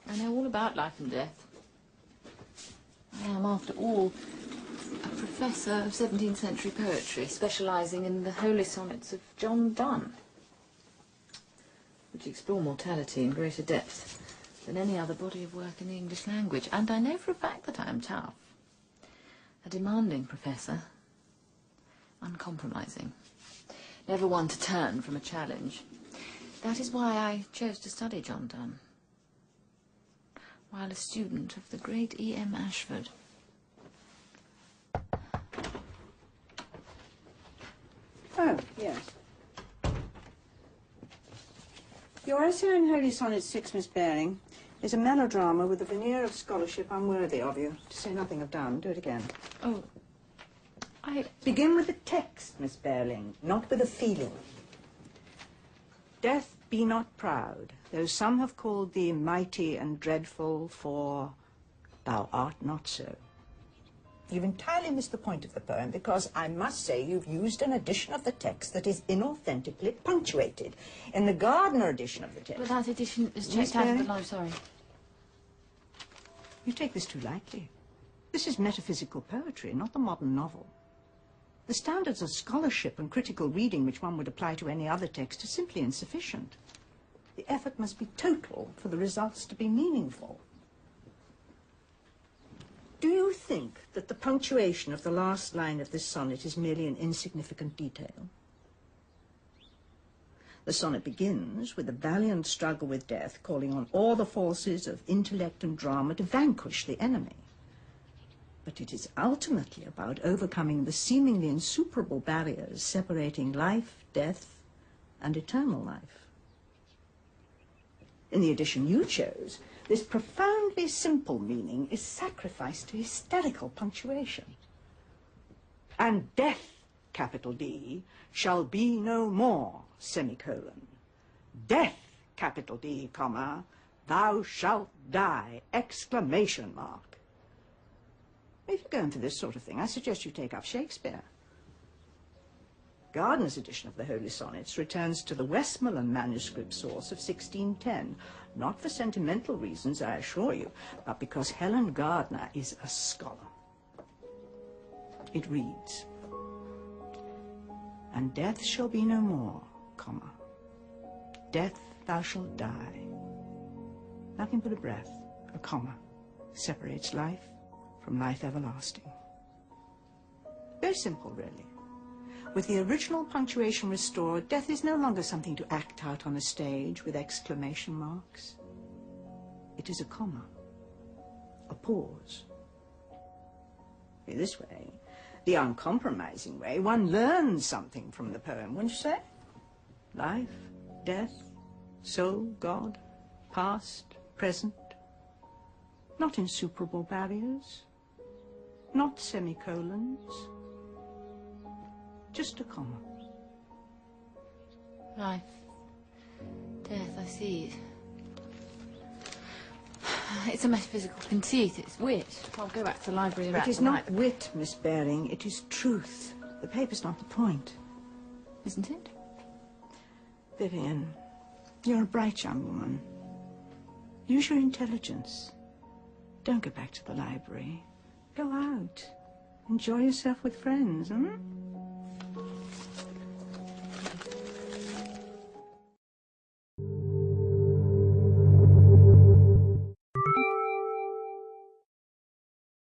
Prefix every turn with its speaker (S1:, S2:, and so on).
S1: I know all about life and death. I am, after all, a professor of 17th century poetry, specialising in the holy sonnets of John Dunne, which explore mortality in greater depth than any other body of work in the English language. And I know for a fact that I am tough, a demanding professor, uncompromising, never one to turn from a challenge. That is why I chose to study John Dunne, while a student of the great E.M. Ashford.
S2: Oh, yes. Your essay on Holy Sonnet 6, Miss Baring, is a melodrama with a veneer of scholarship unworthy of you, to say nothing of Dunne. Do it again.
S1: Oh,
S2: Begin with the text, Miss Baring, not with a feeling. Death, be not proud, though some have called thee mighty and dreadful, for thou art not so. You've entirely missed the point of the poem, because I must say you've used an edition of the text that is inauthentically punctuated. In the Gardner edition of the text...
S1: But that edition is checked out of the line, sorry.
S2: You take this too lightly. This is metaphysical poetry, not the modern novel. The standards of scholarship and critical reading which one would apply to any other text are simply insufficient. The effort must be total for the results to be meaningful. Do you think that the punctuation of the last line of this sonnet is merely an insignificant detail? The sonnet begins with a valiant struggle with death, calling on all the forces of intellect and drama to vanquish the enemy. But it is ultimately about overcoming the seemingly insuperable barriers separating life, death, and eternal life. In the edition you chose, this profoundly simple meaning is sacrificed to hysterical punctuation. And death, capital D, shall be no more, semicolon. Death, capital D, comma, thou shalt die, exclamation mark. If you're going for this sort of thing, I suggest you take up Shakespeare. Gardner's edition of the Holy Sonnets returns to the Westmoreland manuscript source of 1610, not for sentimental reasons, I assure you, but because Helen Gardner is a scholar. It reads, and death shall be no more, comma, death thou shalt die. Nothing but a breath, a comma, separates life from life everlasting. Very simple, really. With the original punctuation restored, death is no longer something to act out on a stage with exclamation marks. It is a comma, a pause. In this way, the uncompromising way, one learns something from the poem, wouldn't you say? Life, death, soul, God, past, present. Not insuperable barriers, not semicolons. Just a comma.
S1: Life, death, I see. It's a metaphysical conceit, it's wit. I'll go back to the library.
S2: It is not wit, Miss Baring, it is truth. The paper's not the point.
S1: Isn't it?
S2: Vivian, you're a bright young woman. Use your intelligence. Don't go back to the library. Go out. Enjoy yourself with friends, hmm?